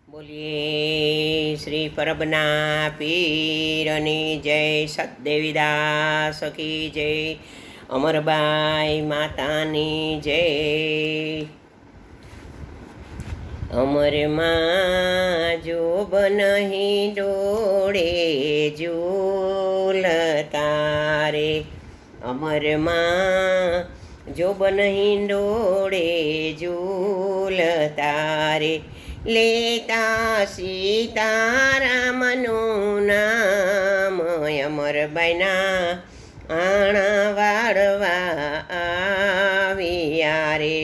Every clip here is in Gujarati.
બોલીએ શ્રી પરબના પીરની જય, સતદેવીદાસ કી જય, અમરબાઈ માતાની જય. અમરમાં જોબ નહીં ડોળે ઝૂલતા રે, અમરમાં જોબ નહીં ડોળે ઝૂલતા રે, લેતા સીતારામનું નામ અમરબાઈના આણા વાળવા આવ્યા રે.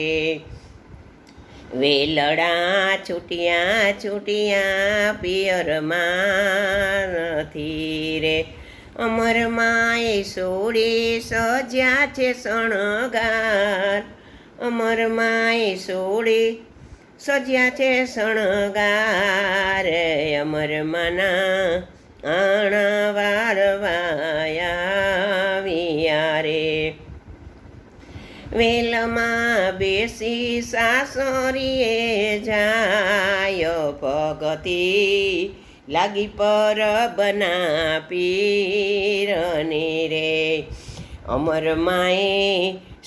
વેલડા છૂટ્યા છૂટ્યા પિયરમાં નથી રે, અમરમાએ સોળે સજ્યા છે શણગાર, અમરમાએ સોળે સજ્યા છે શણગાર, અમરમાના આણા વાળવાયા રે. વેલમાં બેસી સાસરીએ જાય, ભગતી લાગી પરબના પીરની રે. અમરમાએ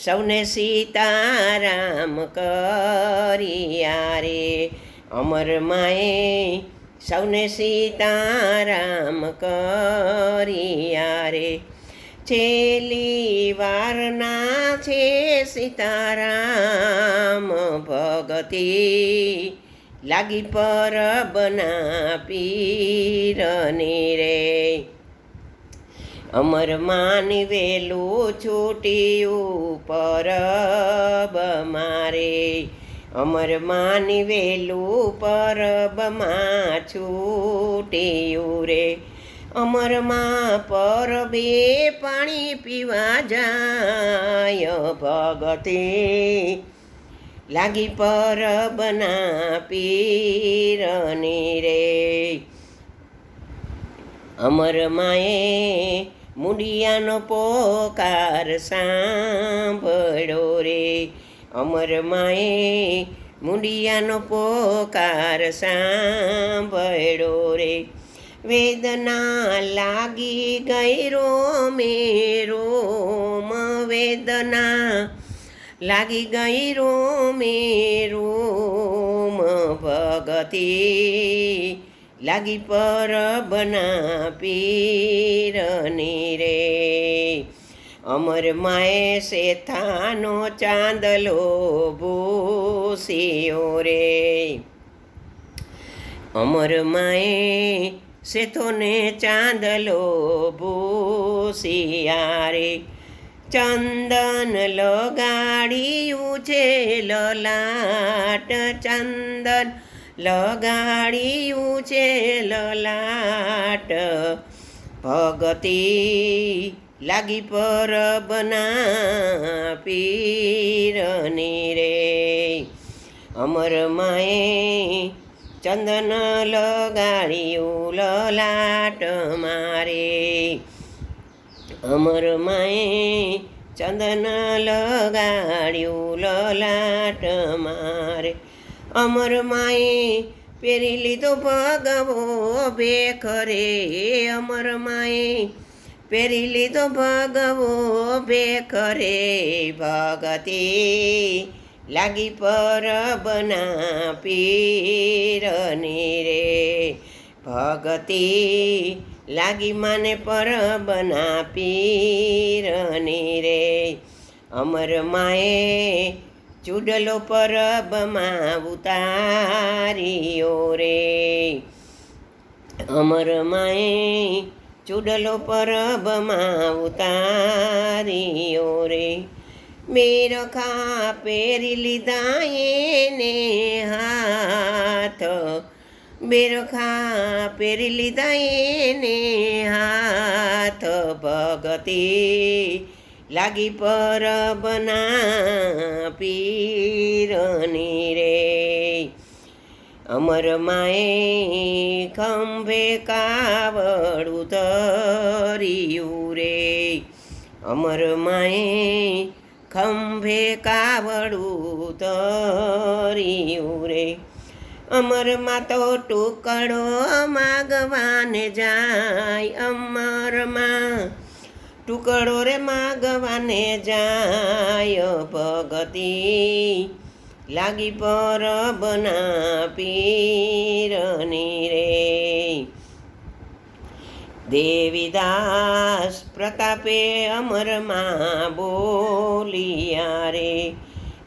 સૌને સીતારામ કર્યા રે, અમરમાએ સૌને સીતારામ કર્યા રે. છેલ્લી વારના છે સીતારામ, ભગતી લાગી પરબના પીરની રે. અમરમાની વેલું છૂટ્યું પરબ મારે, અમરમાની વેલું પરબમાં છૂટ્યું રે. અમરમાં પરબે પાણી પીવા જાય, ભગતી લાગી પરબના પીરની રે. અમરમાએ મુંડિયાનો પોકાર સાંભળ્યો રે, અમરમાએ મુંડિયાનો પોકાર સાંભળ્યો રે. વેદના લાગી ગઈ રોમે રોમ, વેદના લાગી ગઈ રોમે રોમ, ભગતી લાગી પરબના પીરની રે. અમરમાએ શેથાનો ચાંદલો ભૂસ્યો રે, અમરમાએ શેથોને ચાંદલો ભૂસ્યા રે. ચંદન લગાડ્યું છે લલાટ, ચંદન લગાડ્યું છે લલાટ, ભગતી લાગી પરબના પીરની રે. અમરમાએ ચંદન લગાડ્યું લલાટ મારે, અમરમાએ ચંદન લગાડ્યું લલાટ મારે. અમરમાએ પહેરી લીધો ભગવો ભેખ રે, અમરમાએ પહેરી લીધો ભગવો ભેખ રે, ભગતી લાગી પરબના પીરની રે. ભગતી લાગી માને પરબના પીરની રે. અમરમાએ ચૂડલો પરબમાં ઉતાર્યો રે, અમરમાએ ચૂડલો પરબમાં ઉતાર્યો રે. મેરખા પહેરી લીધા એને હાથ, બેરખા પહેરી લીધા એને હાથ, ભગતી લાગી પરબના પીરની રે. અમરમાએ ખંભે કાવડું ધર્યું રે, અમરમાએ ખંભે કાવડું તર્યું રે. અમરમાં તો ટુકડો માગવાને જાય, અમરમાં ટુકડો રે માગવાને જાય, ભગતિ લાગી પરબના પીરની રે. દેવીદાસ પ્રતાપે અમરમાં બોલિયા રે,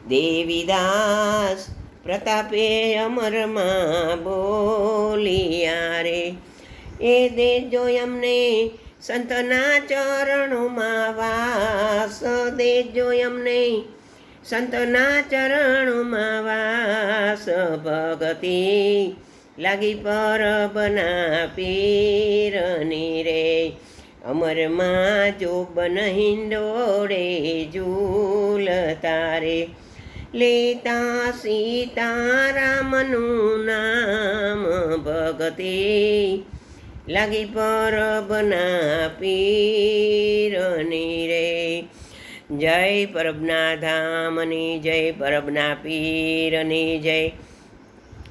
દેવીદાસ પ્રતાપે અમરમાં બોલિયા રે. એ દેજો અમને સંતના ચરણોમાં વાસ, દેજો અમને સંતના ચરણોમાં વાસ, ભગતિ લાગી પરબના પીરની રે. અમરમાં જોબન હિંડોળે ઝૂલતા રે, લેતા સીતારામનું નામ, ભગતિ લાગી પરબના પીરની રે. જય પરબના ધામની જય, પરબના પીરની જય,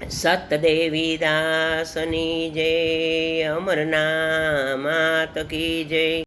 સતદેવીદાસની જય, અમરના માત કી જય.